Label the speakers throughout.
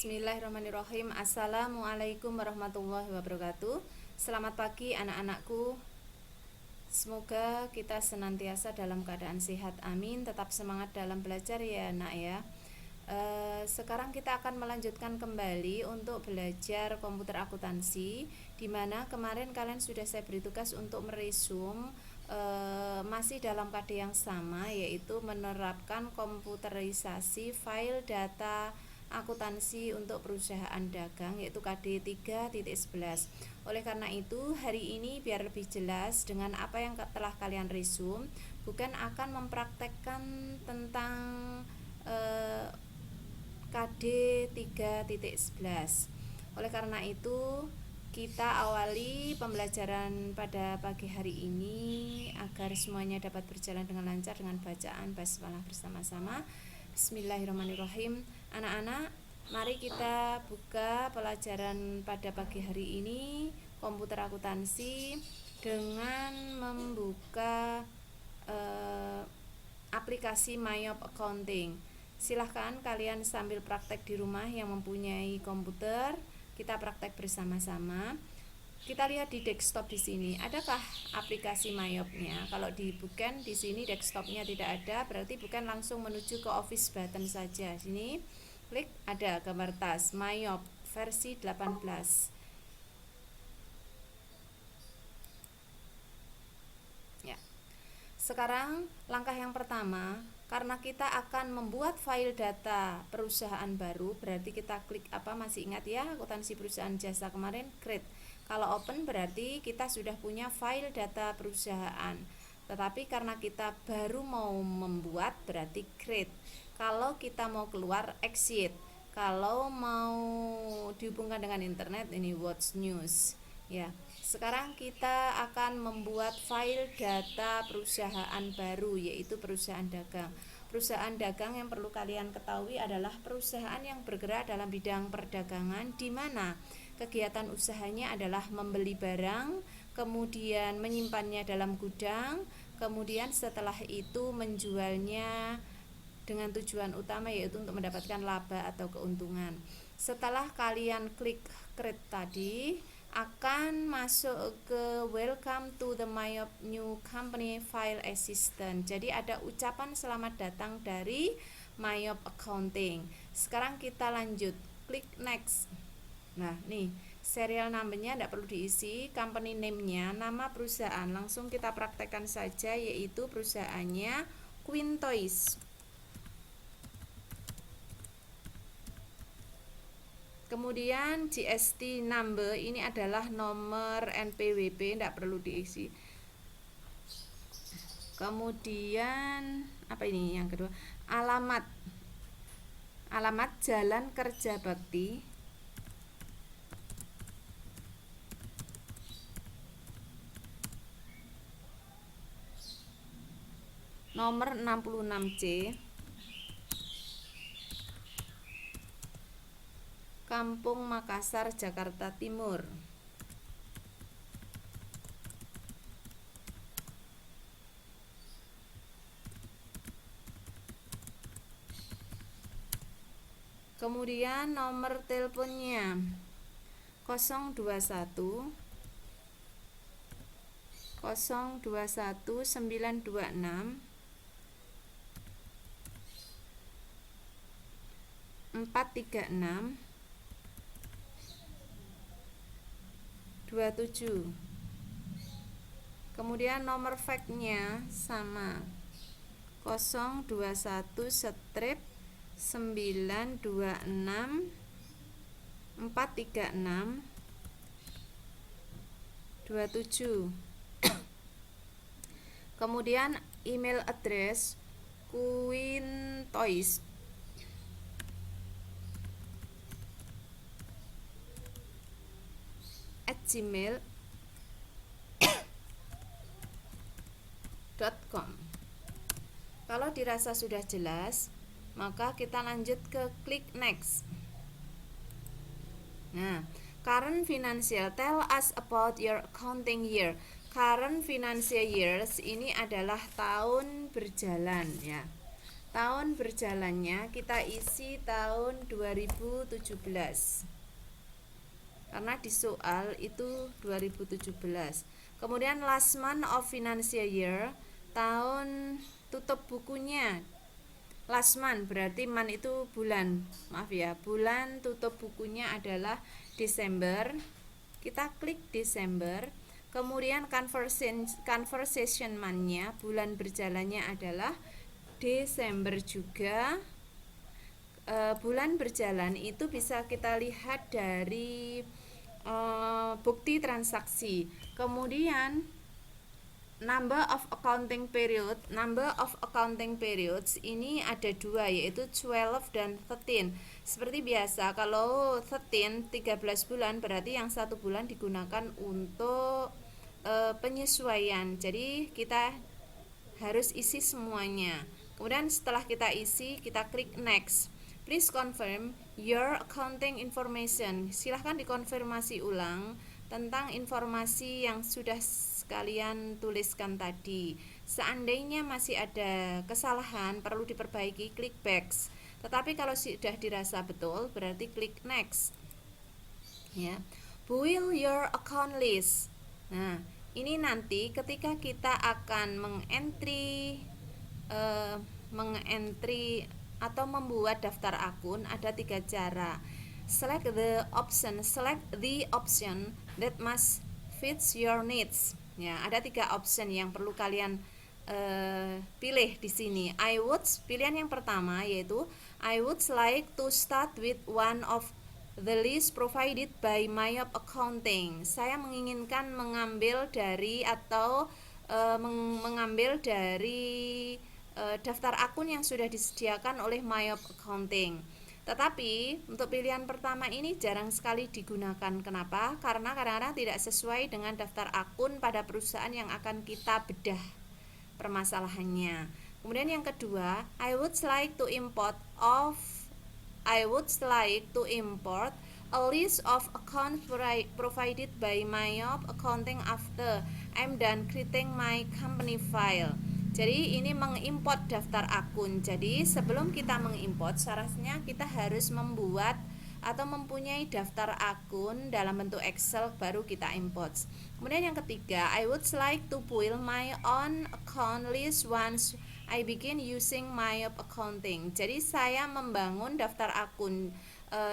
Speaker 1: Bismillahirrahmanirrahim. Assalamualaikum warahmatullahi wabarakatuh. Selamat pagi anak-anakku. Semoga kita senantiasa dalam keadaan sehat, amin. Tetap semangat dalam belajar ya nak ya. Sekarang kita akan melanjutkan kembali untuk belajar komputer akuntansi, dimana kemarin kalian sudah saya beri tugas untuk meresum masih dalam KD yang sama, yaitu menerapkan komputerisasi file data akuntansi untuk perusahaan dagang, yaitu KD 3.11. Oleh karena itu, hari ini biar lebih jelas dengan apa yang telah kalian resum, bukan akan mempraktekkan tentang KD 3.11. Oleh karena itu, kita awali pembelajaran pada pagi hari ini agar semuanya dapat berjalan dengan lancar dengan bacaan basmalah bersama-sama. Bismillahirrahmanirrahim. Anak-anak, mari kita buka pelajaran pada pagi hari ini komputer akuntansi dengan membuka aplikasi MyOp Accounting. Silahkan kalian sambil praktek di rumah yang mempunyai komputer, kita praktek bersama-sama. Kita lihat di desktop di sini, adakah aplikasi MyOp-nya? Kalau di bukan di sini desktopnya tidak ada, berarti bukan langsung menuju ke Office button saja. Sini klik, ada gambar tas MyOp versi 18. Ya. Sekarang langkah yang pertama, karena kita akan membuat file data perusahaan baru, berarti kita klik apa, masih ingat ya, akuntansi perusahaan jasa kemarin, create. Kalau open berarti kita sudah punya file data perusahaan. Tetapi karena kita baru mau membuat berarti create. Kalau kita mau keluar exit. Kalau mau dihubungkan dengan internet ini what's news. Ya. Sekarang kita akan membuat file data perusahaan baru, yaitu perusahaan dagang. Perusahaan dagang yang perlu kalian ketahui adalah perusahaan yang bergerak dalam bidang perdagangan, di mana kegiatan usahanya adalah membeli barang, kemudian menyimpannya dalam gudang, kemudian setelah itu menjualnya dengan tujuan utama yaitu untuk mendapatkan laba atau keuntungan. Setelah kalian klik create tadi, akan masuk ke welcome to the MyOp new company file assistant. Jadi ada ucapan selamat datang dari MyOp Accounting. Sekarang kita lanjut, klik next. Nah, nih, serial number-nya tidak perlu diisi, company name-nya, nama perusahaan, langsung kita praktekkan saja, yaitu perusahaannya Queen Toys. Kemudian GST number, ini adalah nomor NPWP, tidak perlu diisi. Kemudian, apa ini yang kedua? Alamat Jalan Kerja Bakti, nomor 66C, Kampung Makassar, Jakarta Timur. Kemudian nomor teleponnya 021 926 436 27. Kemudian nomor fax-nya sama 021 strip 926 436 27. Kemudian email address Queen Toys @gmail.com. Kalau dirasa sudah jelas, maka kita lanjut ke klik next. Nah, current financial, tell us about your accounting year. Current financial years ini adalah tahun berjalan ya. Tahun berjalannya kita isi tahun 2017. Karena di soal itu 2017. Kemudian last month of financial year, tahun tutup bukunya. Last month berarti month itu bulan. Maaf ya, bulan tutup bukunya adalah Desember. Kita klik Desember. Kemudian conversation month-nya, bulan berjalannya adalah Desember juga. Bulan berjalan itu bisa kita lihat dari bukti transaksi. Kemudian number of accounting periods ini ada dua, yaitu 12 dan 13. Seperti biasa, kalau 13 13 bulan berarti yang satu bulan digunakan untuk penyesuaian. Jadi kita harus isi semuanya. Kemudian setelah kita isi, kita klik next. Please confirm your accounting information. Silahkan dikonfirmasi ulang tentang informasi yang sudah kalian tuliskan tadi. Seandainya masih ada kesalahan perlu diperbaiki, klik back. Tetapi kalau sudah dirasa betul, berarti klik next. Ya. Build your account list. Nah, ini nanti ketika kita akan mengentry atau membuat daftar akun, ada 3 cara. Select the option that must fits your needs. Ya, ada 3 option yang perlu kalian pilih di sini. Pilihan yang pertama yaitu I would like to start with one of the list provided by Mayop Accounting. Saya menginginkan mengambil dari daftar akun yang sudah disediakan oleh Mayop Accounting. Tetapi untuk pilihan pertama ini jarang sekali digunakan. Kenapa? Karena kadang-kadang tidak sesuai dengan daftar akun pada perusahaan yang akan kita bedah permasalahannya. Kemudian yang kedua, I would like to import a list of accounts provided by Mayop Accounting after I'm done creating my company file. Jadi ini mengimport daftar akun. Jadi sebelum kita mengimport, syaratnya kita harus membuat atau mempunyai daftar akun dalam bentuk Excel, baru kita import. Kemudian yang ketiga, I would like to build my own account list once I begin using Mayop Accounting. Jadi saya membangun daftar akun.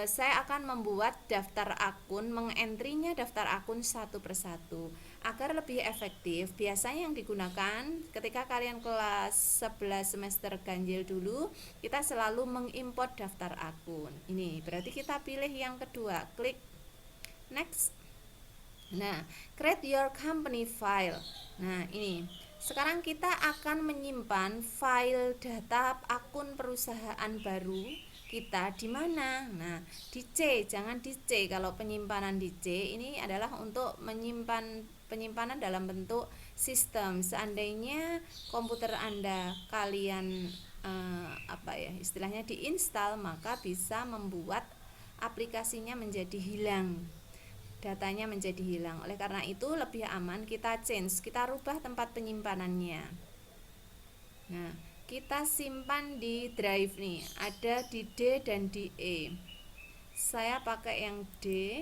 Speaker 1: Saya akan membuat daftar akun, mengentrinya daftar akun satu persatu agar lebih efektif. Biasanya yang digunakan ketika kalian kelas 11 semester ganjil dulu, kita selalu mengimport daftar akun. Ini berarti kita pilih yang kedua, klik next. Nah, create your company file. Nah, ini sekarang kita akan menyimpan file data akun perusahaan baru kita di mana? Nah, di C, jangan di C. Kalau penyimpanan di C ini adalah untuk penyimpanan dalam bentuk sistem. Seandainya komputer Anda kalian istilahnya diinstal, maka bisa membuat aplikasinya menjadi hilang. Datanya menjadi hilang. Oleh karena itu lebih aman kita rubah tempat penyimpanannya. Nah, kita simpan di drive nih, ada di D dan di E. Saya pakai yang D.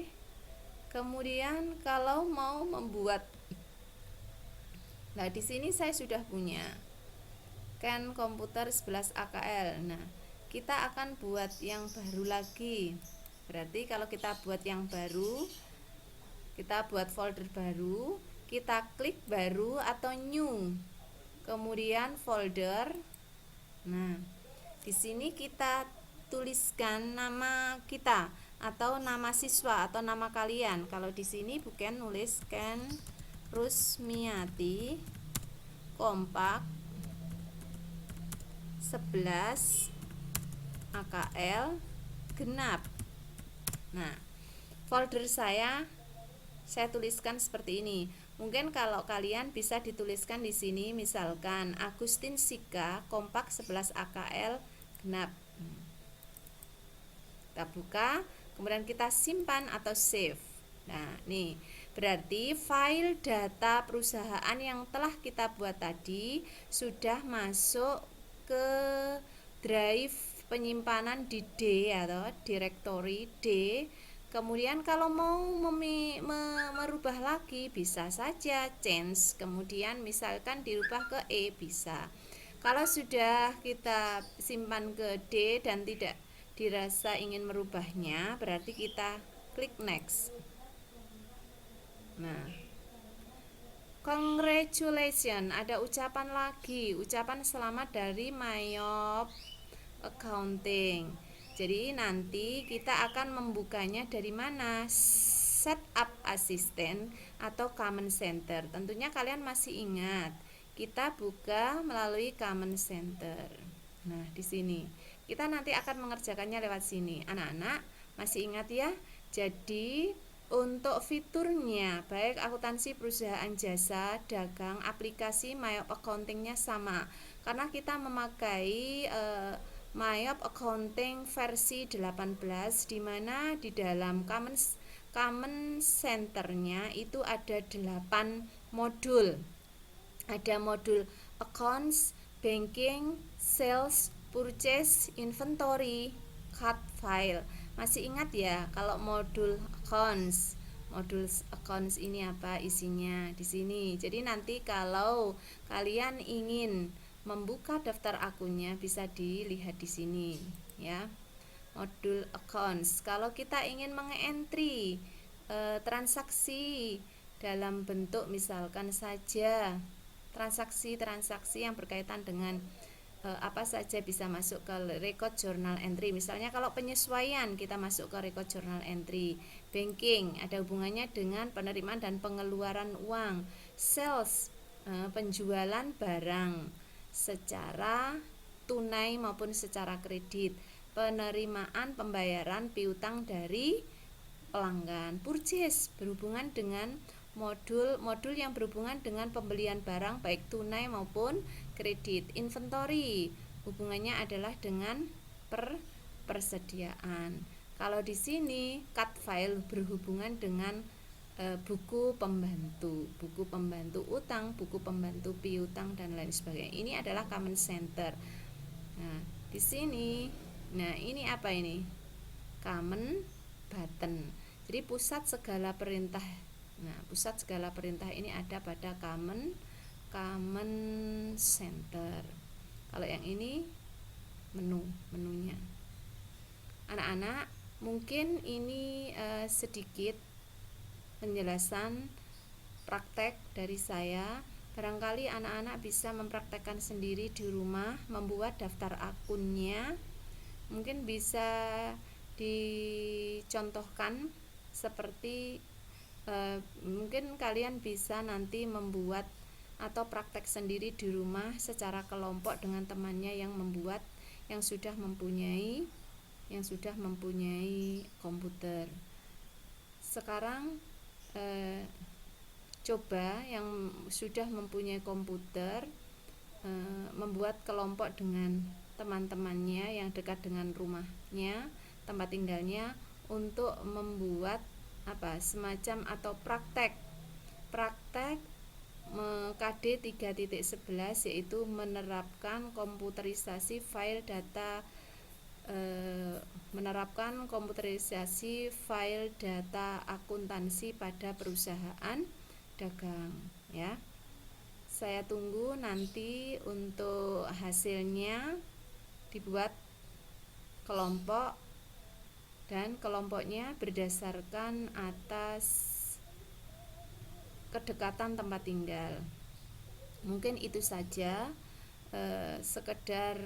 Speaker 1: Kemudian kalau mau membuat, nah di sini saya sudah punya kan komputer 11 AKL. Nah, kita akan buat yang baru lagi. Berarti kalau kita buat yang baru, kita buat folder baru, kita klik baru atau new. Kemudian folder. Nah, di sini kita tuliskan nama kita atau nama siswa atau nama kalian. Kalau di sini bukan nuliskan Rusmiati Kompak 11 AKL genap. Nah, folder saya tuliskan seperti ini. Mungkin kalau kalian bisa dituliskan di sini, misalkan Agustin Sika Kompak 11 AKL genap. Kita buka, kemudian kita simpan atau save. Nah, nih berarti file data perusahaan yang telah kita buat tadi sudah masuk ke drive penyimpanan di D atau directory D. Kemudian kalau mau merubah lagi bisa saja change, kemudian misalkan dirubah ke E bisa. Kalau sudah kita simpan ke D dan tidak dirasa ingin merubahnya, berarti kita klik next. Nah, congratulations, ada ucapan lagi, ucapan selamat dari Mayop Accounting. Jadi nanti kita akan membukanya dari mana? Setup Assistant atau Common Center. Tentunya kalian masih ingat, kita buka melalui Common Center. Nah, di sini kita nanti akan mengerjakannya lewat sini. Anak-anak masih ingat ya? Jadi untuk fiturnya, baik akuntansi perusahaan jasa, dagang, aplikasi Mayop Accountingnya sama. Karena kita memakai Mayop Accounting versi 18, di mana di dalam Common Center-nya itu ada 8 modul. Ada modul accounts, banking, sales, purchase, inventory, cut file. Masih ingat ya kalau modul accounts? Modul accounts ini apa isinya di sini. Jadi nanti kalau kalian ingin membuka daftar akunnya bisa dilihat di sini ya. Modul accounts. Kalau kita ingin mengentry transaksi dalam bentuk misalkan saja transaksi-transaksi yang berkaitan dengan apa saja bisa masuk ke record journal entry. Misalnya kalau penyesuaian kita masuk ke record journal entry. Banking ada hubungannya dengan penerimaan dan pengeluaran uang. Sales penjualan barang secara tunai maupun secara kredit. Penerimaan pembayaran piutang dari pelanggan. Purchase berhubungan dengan modul yang berhubungan dengan pembelian barang baik tunai maupun kredit. Inventory hubungannya adalah dengan persediaan. Kalau di sini cut file berhubungan dengan buku pembantu utang, buku pembantu piutang dan lain sebagainya. Ini adalah Common Center. Nah, di sini, nah ini apa ini? Common Button. Jadi pusat segala perintah. Nah, pusat segala perintah ini ada pada Common Center. Kalau yang ini menunya. Anak-anak, mungkin ini sedikit penjelasan praktek dari saya. Barangkali anak-anak bisa mempraktekkan sendiri di rumah, membuat daftar akunnya. Mungkin bisa dicontohkan seperti mungkin kalian bisa nanti membuat atau praktek sendiri di rumah secara kelompok dengan temannya yang membuat yang sudah mempunyai komputer. Sekarang coba yang sudah mempunyai komputer membuat kelompok dengan teman-temannya yang dekat dengan rumahnya, tempat tinggalnya, untuk membuat semacam atau praktek KD 3.11, yaitu menerapkan komputerisasi file data akuntansi pada perusahaan dagang ya. Saya tunggu nanti untuk hasilnya dibuat kelompok, dan kelompoknya berdasarkan atas kedekatan tempat tinggal. Mungkin itu saja sekedar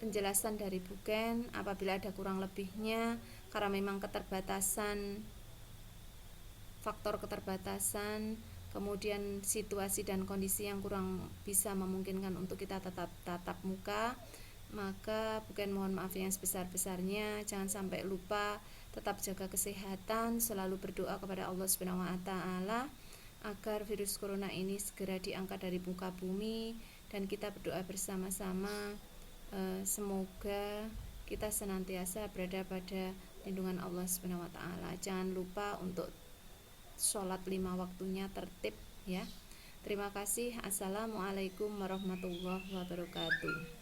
Speaker 1: penjelasan dari Buken. Apabila ada kurang lebihnya, karena memang faktor keterbatasan, kemudian situasi dan kondisi yang kurang bisa memungkinkan untuk kita tetap tatap muka, maka Buken mohon maaf yang sebesar-besarnya. Jangan sampai lupa tetap jaga kesehatan, selalu berdoa kepada Allah Subhanahu wa taala agar virus corona ini segera diangkat dari muka bumi, dan kita berdoa bersama-sama semoga kita senantiasa berada pada lindungan Allah Subhanahu wa taala. Jangan lupa untuk sholat 5 waktunya tertib ya. Terima kasih. Assalamualaikum warahmatullahi wabarakatuh.